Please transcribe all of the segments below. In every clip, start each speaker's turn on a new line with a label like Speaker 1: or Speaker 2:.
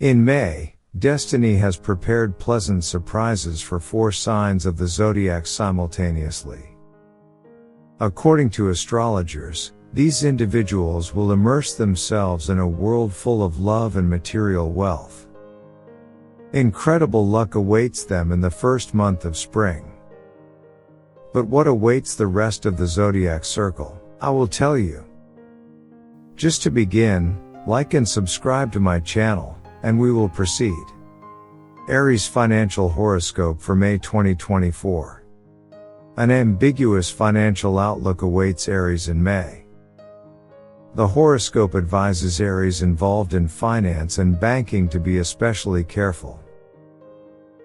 Speaker 1: In May, destiny has prepared pleasant surprises for 4 signs of the zodiac simultaneously. According to astrologers, these individuals will immerse themselves in a world full of love and material wealth. Incredible luck awaits them in the first month of spring. But what awaits the rest of the zodiac circle? I will tell you. Just to begin, like and subscribe to my channel, and we will proceed. Aries financial horoscope for May 2024. An ambiguous financial outlook awaits Aries in May. The horoscope advises Aries involved in finance and banking to be especially careful.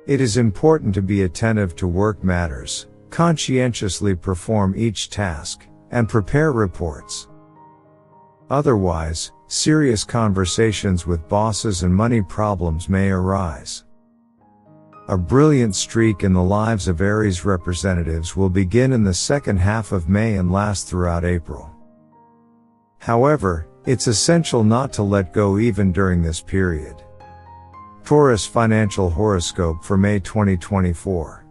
Speaker 1: It is important to be attentive to work matters, conscientiously perform each task, and prepare reports. Otherwise, serious conversations with bosses and money problems may arise. A brilliant streak in the lives of Aries representatives will begin in the second half of May and last throughout April. However, it's essential not to let go even during this period. Taurus financial horoscope for May 2024.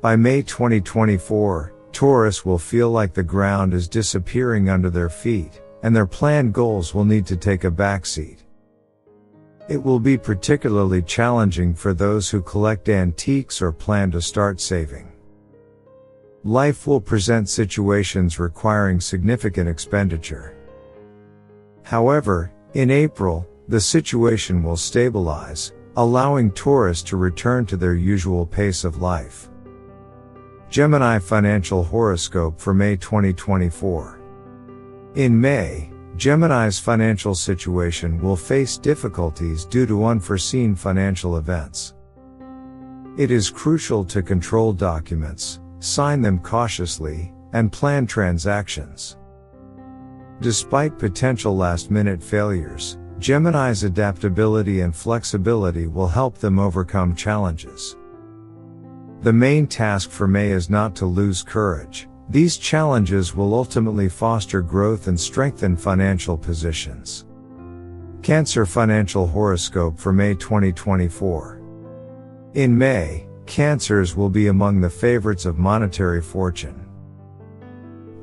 Speaker 1: By May 2024, Taurus will feel like the ground is disappearing under their feet, and their planned goals will need to take a backseat. It will be particularly challenging for those who collect antiques or plan to start saving. Life will present situations requiring significant expenditure. However, in April, the situation will stabilize, allowing Taurus to return to their usual pace of life. Gemini financial horoscope for May 2024. In May, Gemini's financial situation will face difficulties due to unforeseen financial events. It is crucial to control documents, sign them cautiously, and plan transactions. Despite potential last-minute failures, Gemini's adaptability and flexibility will help them overcome challenges. The main task for May is not to lose courage. These challenges will ultimately foster growth and strengthen financial positions. Cancer financial horoscope for May 2024. In May, Cancers will be among the favorites of monetary fortune.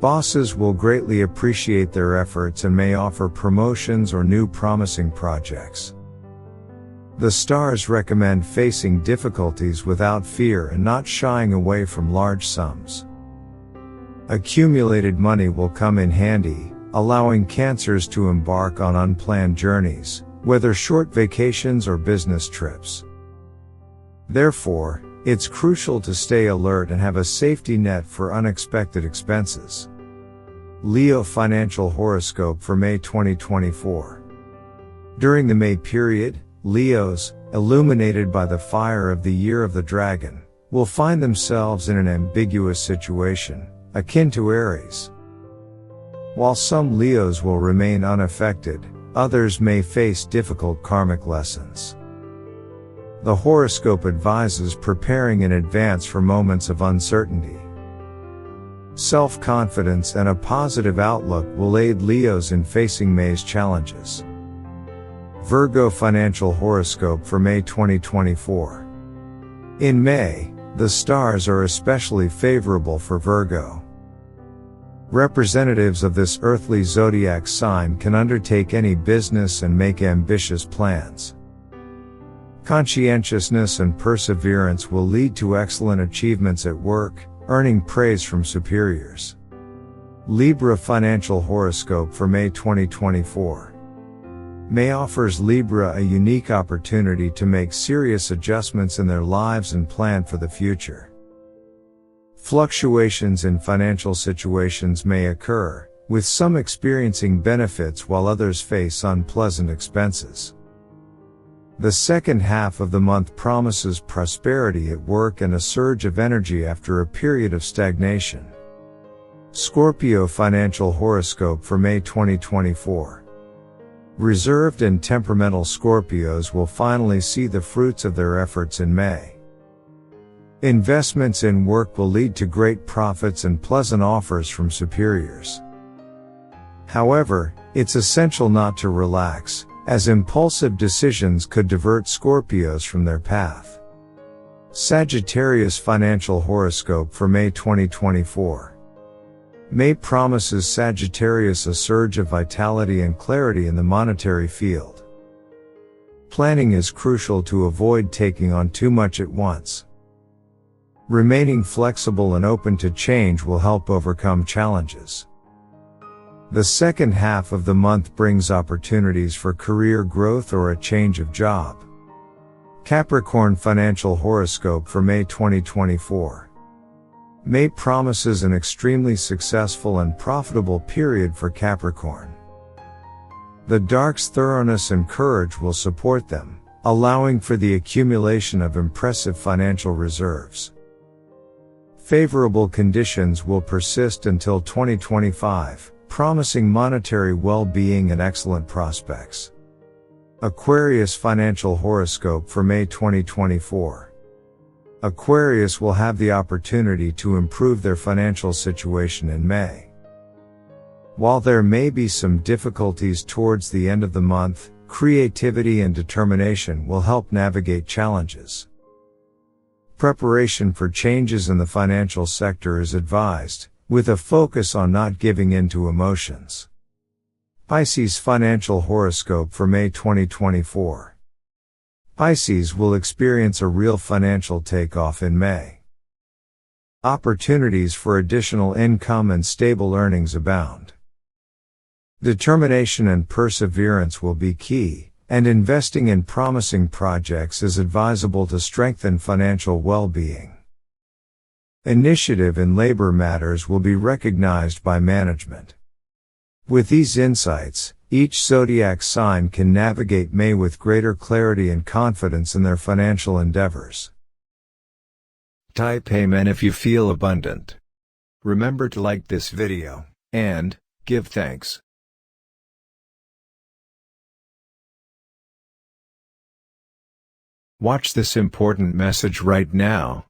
Speaker 1: Bosses will greatly appreciate their efforts and may offer promotions or new promising projects. The stars recommend facing difficulties without fear and not shying away from large sums. Accumulated money will come in handy, allowing Cancers to embark on unplanned journeys, whether short vacations or business trips. Therefore, it's crucial to stay alert and have a safety net for unexpected expenses. Leo financial horoscope for May 2024. During the May period, Leos, illuminated by the fire of the Year of the Dragon, will find themselves in an ambiguous situation, akin to Aries. While some Leos will remain unaffected, others may face difficult karmic lessons. The horoscope advises preparing in advance for moments of uncertainty. Self-confidence and a positive outlook will aid Leos in facing May's challenges. Virgo financial horoscope for May 2024. In May, the stars are especially favorable for Virgo. Representatives of this earthly zodiac sign can undertake any business and make ambitious plans. Conscientiousness and perseverance will lead to excellent achievements at work, earning praise from superiors. Libra financial horoscope for May 2024. May offers Libra a unique opportunity to make serious adjustments in their lives and plan for the future. Fluctuations in financial situations may occur, with some experiencing benefits while others face unpleasant expenses. The second half of the month promises prosperity at work and a surge of energy after a period of stagnation. Scorpio financial horoscope for May 2024. Reserved and temperamental Scorpios will finally see the fruits of their efforts in May. Investments in work will lead to great profits and pleasant offers from superiors. However, it's essential not to relax, as impulsive decisions could divert Scorpios from their path. Sagittarius Financial Horoscope for May 2024. May promises Sagittarius a surge of vitality and clarity in the monetary field. Planning is crucial to avoid taking on too much at once. Remaining flexible and open to change will help overcome challenges. The second half of the month brings opportunities for career growth or a change of job. Capricorn Financial Horoscope for May 2024. May promises an extremely successful and profitable period for Capricorn. The dark's thoroughness and courage will support them, allowing for the accumulation of impressive financial reserves. Favorable conditions will persist until 2025, promising monetary well-being and excellent prospects. Aquarius Financial Horoscope for May 2024. Aquarius will have the opportunity to improve their financial situation in May. While there may be some difficulties towards the end of the month, creativity and determination will help navigate challenges. Preparation for changes in the financial sector is advised, with a focus on not giving in to emotions. Pisces Financial Horoscope for May 2024. Pisces will experience a real financial takeoff in May. Opportunities for additional income and stable earnings abound. Determination and perseverance will be key, and investing in promising projects is advisable to strengthen financial well-being. Initiative in labor matters will be recognized by management. With these insights, each zodiac sign can navigate May with greater clarity and confidence in their financial endeavors. Type Amen if you feel abundant. Remember to like this video, and give thanks. Watch this important message right now.